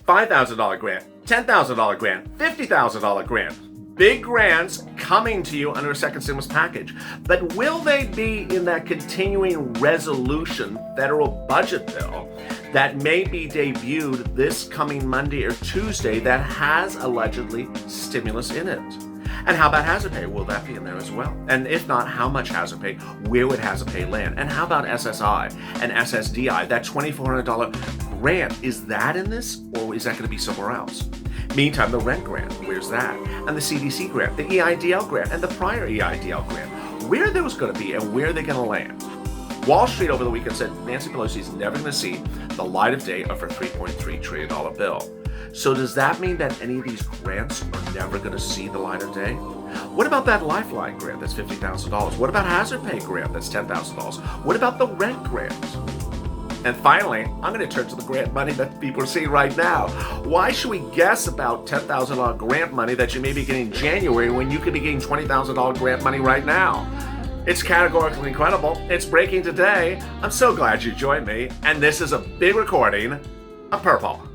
$5,000 grant, $10,000 grant, $50,000 grant. Big grants coming to you under a second stimulus package. But will they be in that continuing resolution federal budget bill that may be debuted this coming Monday or Tuesday that has allegedly stimulus in it? And how about hazard pay? Will that be in there as well? And if not, how much hazard pay? Where would hazard pay land? And how about SSI and SSDI? That $2,400 grant, is that in this, or is that going to be somewhere else? Meantime, the rent grant, where's that? And the CDC grant, the EIDL grant, and the prior EIDL grant. Where are those going to be, and where are they going to land? Wall Street over the weekend said Nancy Pelosi is never going to see the light of day of her $3.3 trillion bill. So does that mean that any of these grants are never going to see the light of day? What about that Lifeline grant that's $50,000? What about hazard pay grant that's $10,000? What about the rent grant? And finally, I'm going to turn to the grant money that people are seeing right now. Why should we guess about $10,000 grant money that you may be getting in January when you could be getting $20,000 grant money right now? It's categorically incredible. It's breaking today. I'm so glad you joined me. And this is a big recording of Purple.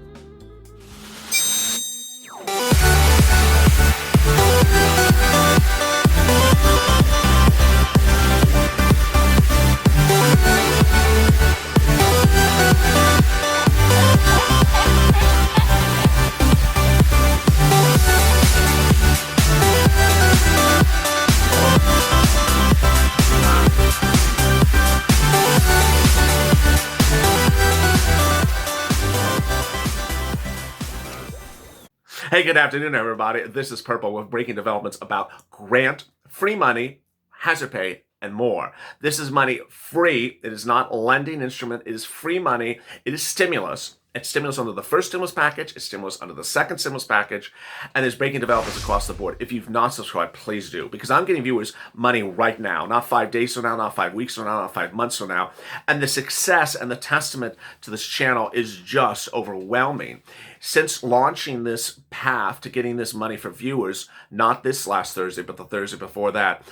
Hey, good afternoon, everybody. This is Purple with breaking developments about grant, free money, hazard pay, and more. This is money free. It is not a lending instrument. It is free money. It is stimulus. It's stimulus under the first stimulus package. It's stimulus under the second stimulus package. And there's breaking developments across the board. If you've not subscribed, please do. Because I'm getting viewers money right now. Not 5 days from now, not 5 weeks from now, not 5 months from now. And the success and the testament to this channel is just overwhelming. Since launching this path to getting this money for viewers, not this last Thursday, but the Thursday before that,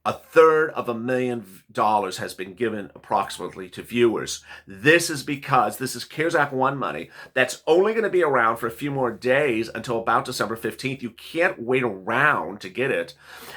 $250,000 has been given approximately to viewers. This is because this is CARES Act 1 money that's only going to be around for a few more days until about December 15th. You can't wait around to get it.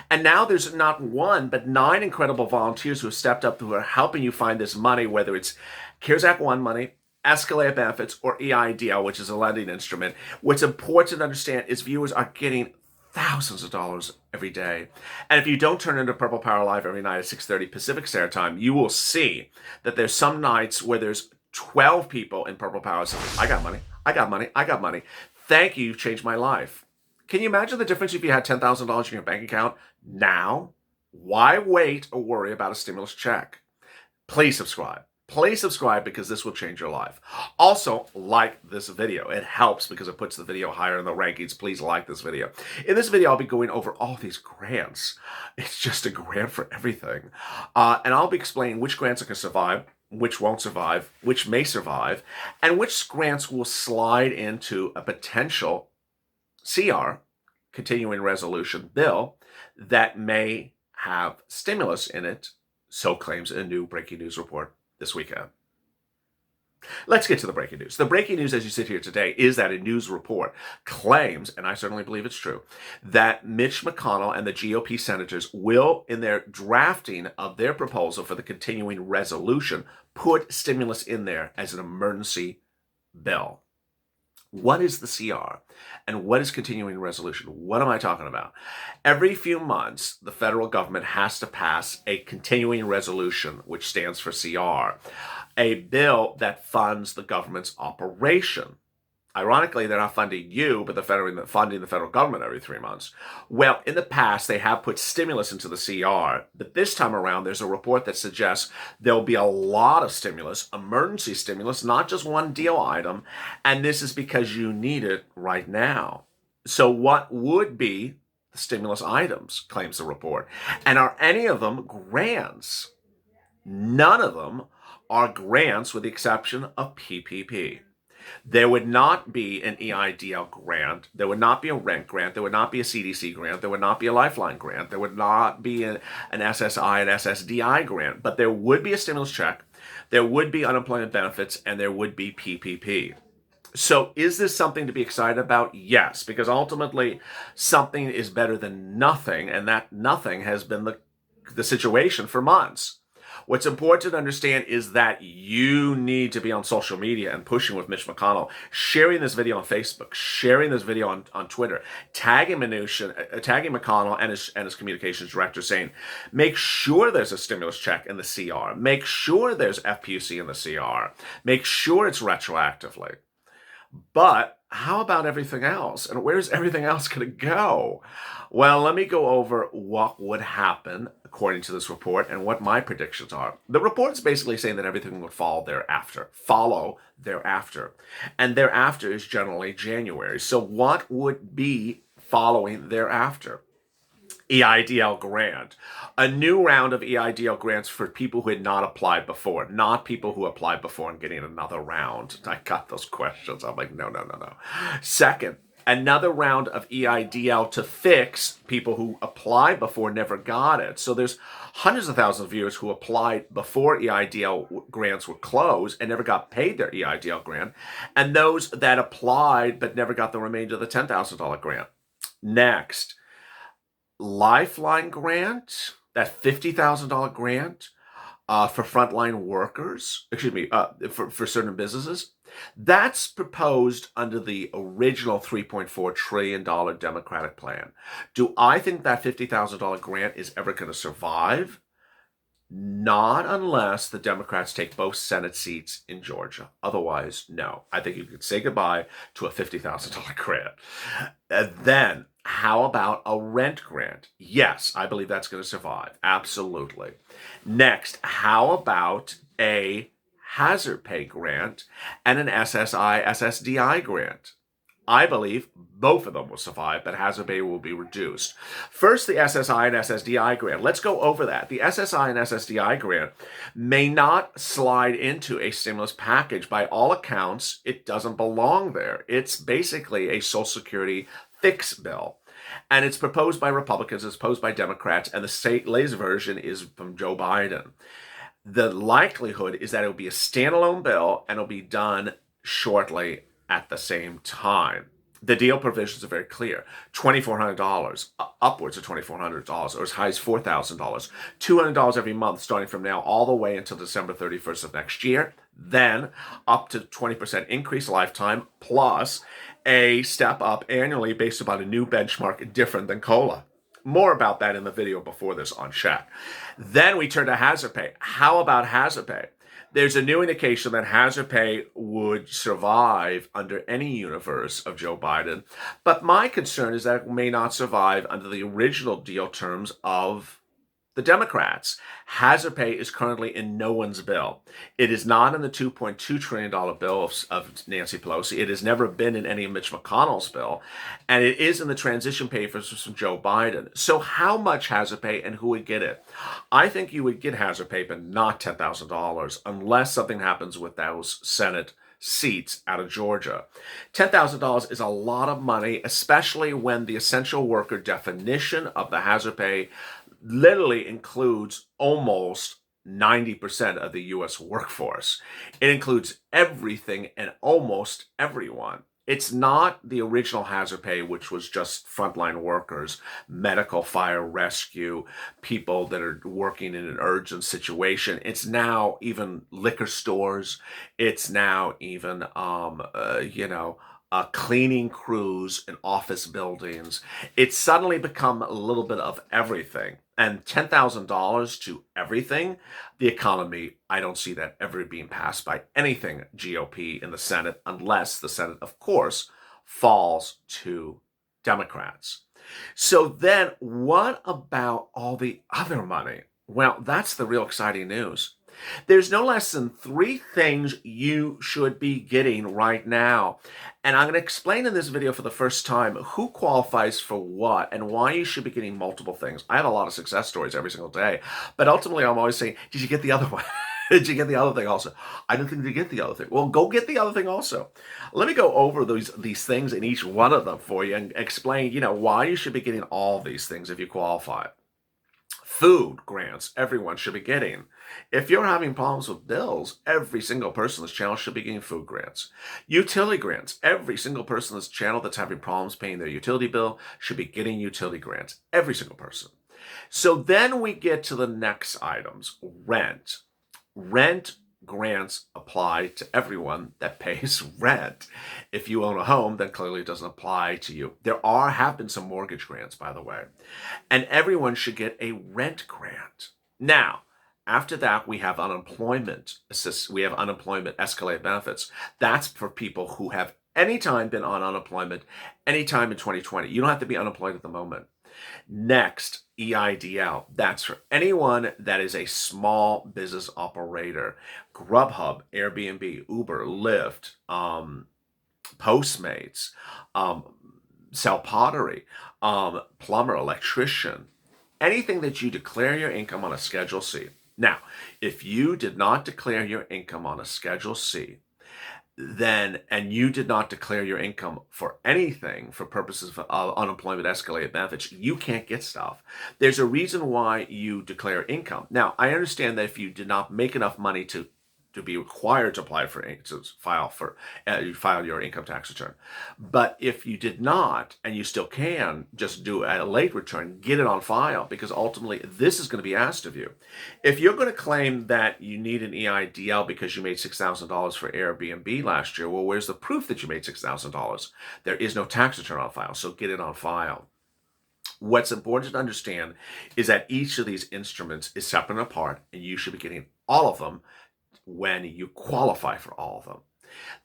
And now there's not one, but 9 incredible volunteers who have stepped up, who are helping you find this money, whether it's CARES Act 1 money, escalated benefits, or EIDL, which is a lending instrument. What's important to understand is viewers are getting thousands of dollars every day. And if you don't turn into Purple Power Live every night at 6:30 Pacific Standard Time, you will see that there's some nights where there's 12 people in Purple Power saying, I got money, I got money, I got money. Thank you, you've changed my life. Can you imagine the difference if you had $10,000 in your bank account now? Why wait or worry about a stimulus check? Please subscribe. Please subscribe because this will change your life. Also, like this video. It helps because it puts the video higher in the rankings. Please like this video. In this video, I'll be going over all these grants. It's just a grant for everything. And I'll be explaining which grants are going to survive, which won't survive, which may survive, and which grants will slide into a potential CR, continuing resolution bill, that may have stimulus in it, so claims a new breaking news report this weekend. Let's get to the breaking news. The breaking news as you sit here today is that a news report claims, and I certainly believe it's true, that Mitch McConnell and the GOP senators will, in their drafting of their proposal for the continuing resolution, put stimulus in there as an emergency bill. What is the CR? And what is continuing resolution? What am I talking about? Every few months, the federal government has to pass a continuing resolution, which stands for CR, a bill that funds the government's operation. Ironically, they're not funding you, but they're funding the federal government every 3 months. Well, in the past, they have put stimulus into the CR, but this time around, there's a report that suggests there'll be a lot of stimulus, emergency stimulus, not just one deal item, and this is because you need it right now. So what would be the stimulus items, claims the report? And are any of them grants? None of them are grants with the exception of PPP. There would not be an EIDL grant. There would not be a rent grant. There would not be a CDC grant. There would not be a Lifeline grant. There would not be an SSI and SSDI grant. But there would be a stimulus check. There would be unemployment benefits, and there would be PPP. So is this something to be excited about? Yes, because ultimately something is better than nothing, and that nothing has been the situation for months. What's important to understand is that you need to be on social media and pushing with Mitch McConnell, sharing this video on Facebook, sharing this video on Twitter, tagging McConnell and his communications director, saying, make sure there's a stimulus check in the CR, make sure there's FPUC in the CR, make sure it's retroactively. But how about everything else? And where's everything else going to go? Well, let me go over what would happen according to this report and what my predictions are. The report's basically saying that everything would follow thereafter. And thereafter is generally January. So what would be following thereafter? EIDL grant, a new round of EIDL grants for people who had not applied before, not people who applied before and getting another round. I got those questions. I'm like, no. Second, another round of EIDL to fix people who applied before, never got it. So there's hundreds of thousands of viewers who applied before EIDL grants were closed and never got paid their EIDL grant, and those that applied but never got the remainder of the $10,000 grant. Next, Lifeline grant, that $50,000 grant for frontline workers, for certain businesses, that's proposed under the original $3.4 trillion Democratic plan. Do I think that $50,000 grant is ever going to survive? Not unless the Democrats take both Senate seats in Georgia. Otherwise, no. I think you could say goodbye to a $50,000 grant. Then, how about a rent grant? Yes, I believe that's going to survive. Absolutely. Next, how about a hazard pay grant and an SSDI grant? I believe both of them will survive, but hazard pay will be reduced. First, the SSI and SSDI grant. Let's go over that. The SSI and SSDI grant may not slide into a stimulus package. By all accounts, it doesn't belong there. It's basically a Social Security fix bill. And it's proposed by Republicans, it's proposed by Democrats, and the latest version is from Joe Biden. The likelihood is that it will be a standalone bill and it'll be done shortly at the same time. The deal provisions are very clear. $2,400, upwards of $2,400, or as high as $4,000. $200 every month starting from now all the way until December 31st of next year. Then up to 20% increase lifetime, plus a step up annually based upon a new benchmark different than COLA. More about that in the video before this on Shack. Then we turn to hazard pay. How about hazard pay? There's a new indication that hazard pay would survive under any universe of Joe Biden, but my concern is that it may not survive under the original deal terms of the Democrats. Hazard pay is currently in no one's bill. It is not in the $2.2 trillion bill of Nancy Pelosi. It has never been in any of Mitch McConnell's bill. And it is in the transition pay for Joe Biden. So how much hazard pay and who would get it? I think you would get hazard pay, but not $10,000 unless something happens with those Senate seats out of Georgia. $10,000 is a lot of money, especially when the essential worker definition of the hazard pay literally includes almost 90% of the U.S. workforce. It includes everything and almost everyone. It's not the original hazard pay, which was just frontline workers, medical, fire, rescue, people that are working in an urgent situation. It's now even liquor stores. It's now even, cleaning crews in office buildings. It's suddenly become a little bit of everything. And $10,000 to everything, the economy, I don't see that ever being passed by anything GOP in the Senate, unless the Senate, of course, falls to Democrats. So then what about all the other money? Well, that's the real exciting news. There's no less than 3 things you should be getting right now. And I'm going to explain in this video for the first time who qualifies for what and why you should be getting multiple things. I have a lot of success stories every single day, but ultimately I'm always saying, did you get the other one? Did you get the other thing also? I didn't think you get the other thing. Well, go get the other thing also. Let me go over these things in each one of them for you and explain, why you should be getting all these things if you qualify. Food grants, everyone should be getting. If you're having problems with bills, every single person on this channel should be getting food grants. Utility grants, every single person on this channel that's having problems paying their utility bill should be getting utility grants. Every single person. So then we get to the next items. Rent. Rent grants apply to everyone that pays rent. If you own a home, then clearly it doesn't apply to you. There have been some mortgage grants, by the way. And everyone should get a rent grant. Now, after that, we have unemployment assist. We have unemployment escalated benefits. That's for people who have anytime been on unemployment, anytime in 2020. You don't have to be unemployed at the moment. Next, EIDL. That's for anyone that is a small business operator. Grubhub, Airbnb, Uber, Lyft, Postmates, sell pottery, plumber, electrician, anything that you declare your income on a Schedule C. Now, if you did not declare your income on a Schedule C, and you did not declare your income for anything for purposes of unemployment escalated benefits, you can't get stuff. There's a reason why you declare income. Now, I understand that if you did not make enough money to be required to apply for file your income tax return. But if you did not, and you still can just do a late return, get it on file, because ultimately this is going to be asked of you. If you're going to claim that you need an EIDL because you made $6,000 for Airbnb last year, well, where's the proof that you made $6,000? There is no tax return on file, so get it on file. What's important to understand is that each of these instruments is separate and apart, and you should be getting all of them when you qualify for all of them.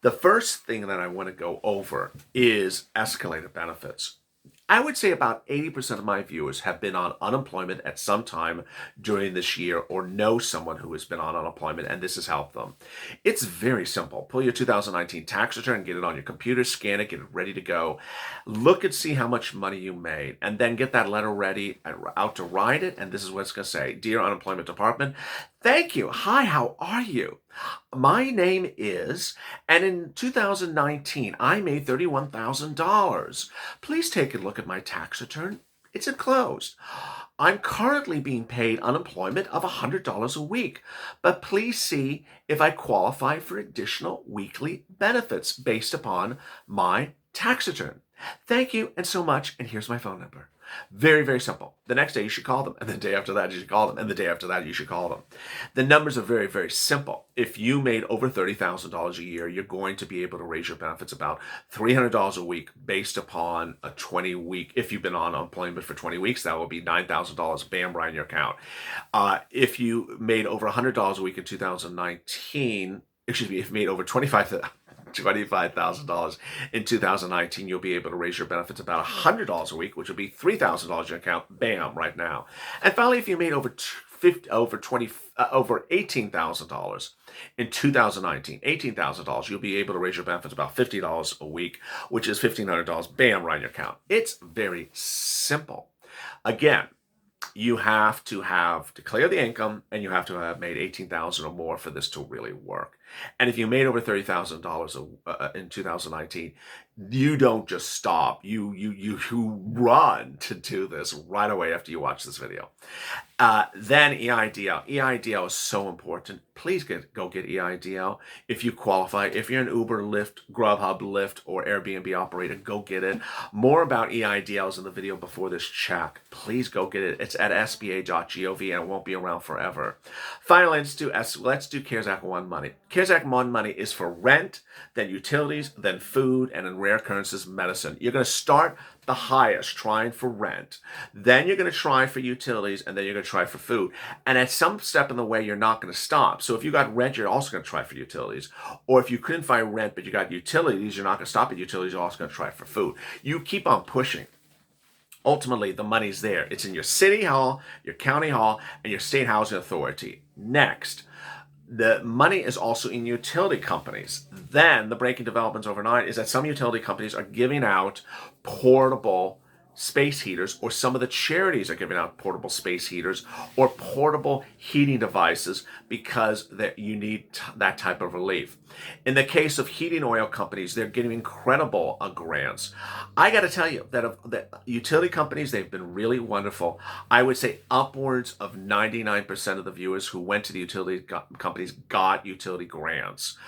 The first thing that I want to go over is escalated benefits. I would say about 80% of my viewers have been on unemployment at some time during this year or know someone who has been on unemployment, and this has helped them. It's very simple. Pull your 2019 tax return, get it on your computer, scan it, get it ready to go. Look and see how much money you made, and then get that letter ready out to write it, and this is what it's going to say. Dear Unemployment Department, thank you. Hi, how are you? My name is, and in 2019, I made $31,000. Please take a look at my tax return. It's enclosed. I'm currently being paid unemployment of $100 a week, but please see if I qualify for additional weekly benefits based upon my tax return. Thank you and so much, and here's my phone number. Very, very simple. The next day you should call them, and the day after that you should call them, and the day after that you should call them. The numbers are very, very simple. If you made over $30,000 a year, you're going to be able to raise your benefits about $300 a week based upon a 20-week. If you've been on unemployment for 20 weeks, that will be $9,000, bam, right in your account. If you made over $100 a week in 2019, if you made over $25,000 in 2019, you'll be able to raise your benefits about $100 a week, which would be $3,000 in your account, bam, right now. And finally, if you made over $18,000 in 2019, $18,000, you'll be able to raise your benefits about $50 a week, which is $1,500, bam, right in your account. It's very simple. Again, you have to declare the income, and you have to have made $18,000 or more for this to really work. And if you made over $30,000 in 2019, you don't just stop. You run to do this right away after you watch this video. Then EIDL. EIDL is so important. Please go get EIDL. If you qualify, if you're an Uber, Lyft, Grubhub, Lyft, or Airbnb operator, go get it. More about EIDLs in the video before this check. Please go get it. It's at sba.gov, and it won't be around forever. Finally, let's do CARES Act 1 money. CARES Act 1 money is for rent, then utilities, then food, and in rare occurrences, medicine. You're going to start the highest, trying for rent. Then you're going to try for utilities, and then you're going to try for food. And at some step in the way, you're not going to stop. So if you got rent, you're also going to try for utilities. Or if you couldn't find rent, but you got utilities, you're not going to stop at utilities, you're also going to try for food. You keep on pushing. Ultimately, the money's there. It's in your city hall, your county hall, and your state housing authority. Next, the money is also in utility companies. Then the breaking developments overnight is that some utility companies are giving out portable space heaters, or some of the charities are giving out portable space heaters or portable heating devices because you need that type of relief. In the case of heating oil companies, they're getting incredible grants. I got to tell you that utility companies, they've been really wonderful. I would say upwards of 99% of the viewers who went to the utility companies got utility grants.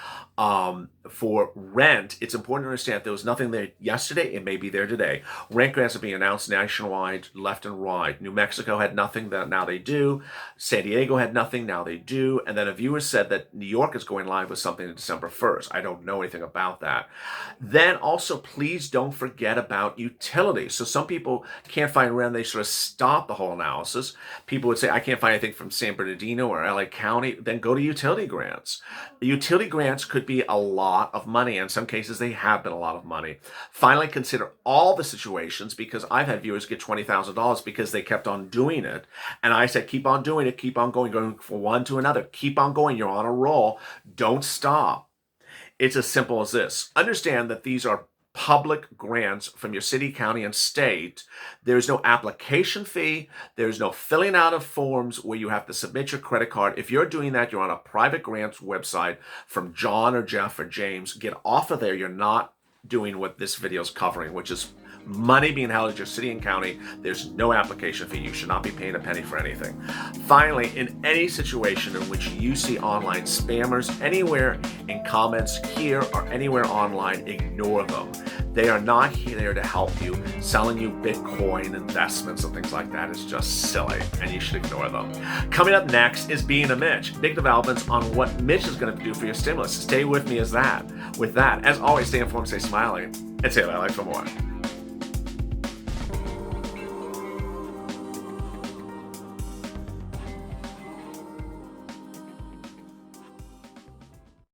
For rent, it's important to understand if there was nothing there yesterday, it may be there today. Rent grants are being announced nationwide, left and right. New Mexico had nothing, now they do. San Diego had nothing, now they do. And then a viewer said that New York is going live with something on December 1st. I don't know anything about that. Then also, please don't forget about utilities. So some people can't find rent, they sort of stop the whole analysis. People would say, I can't find anything from San Bernardino or LA County. Then go to utility grants. Utility grants could be a lot of money. In some cases, they have been a lot of money. Finally, consider all the situations, because I've had viewers get $20,000 because they kept on doing it. And I said, keep on doing it, keep on going from one to another. Keep on going. You're on a roll. Don't stop. It's as simple as this. Understand that these are public grants from your city, county, and state. There's no application fee. There's no filling out of forms where you have to submit your credit card. If you're doing that, you're on a private grants website from John or Jeff or James. Get off of there. You're not doing what this video is covering, which is money being held at your city and county. There's no application fee. You should not be paying a penny for anything. Finally, in any situation in which you see online spammers anywhere in comments here or anywhere online, ignore them. They are not there to help you. Selling you Bitcoin investments and things like that is just silly, and you should ignore them. Coming up next is Being a Mitch. Big developments on what Mitch is going to do for your stimulus. Stay with me with that. As always, stay informed, stay smiling, and stay LALATE for more.